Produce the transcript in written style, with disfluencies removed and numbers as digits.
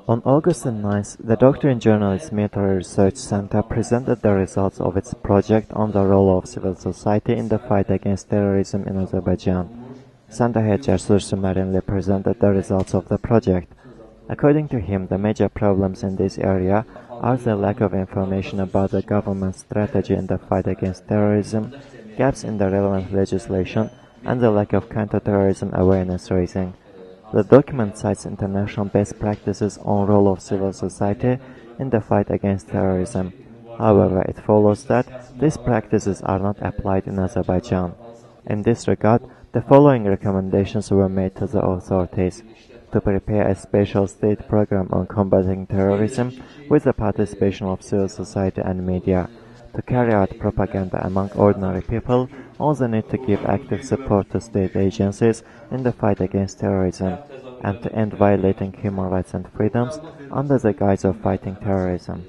On August 9th, the Doctrine Journalist Military Research Center presented the results of its project on the role of civil society in the fight against terrorism in Azerbaijan. Center head Jasur Sumarinli presented the results of the project. According to him, the major problems in this area are the lack of information about the government's strategy in the fight against terrorism, gaps in the relevant legislation, and the lack of counter-terrorism awareness raising. The document cites international best practices on role of civil society in the fight against terrorism. However, it follows that these practices are not applied in Azerbaijan. In this regard, the following recommendations were made to the authorities: to prepare a special state program on combating terrorism with the participation of civil society and media, to carry out propaganda among ordinary people on the need to give active support to state agencies in the fight against terrorism, and to end violating human rights and freedoms under the guise of fighting terrorism.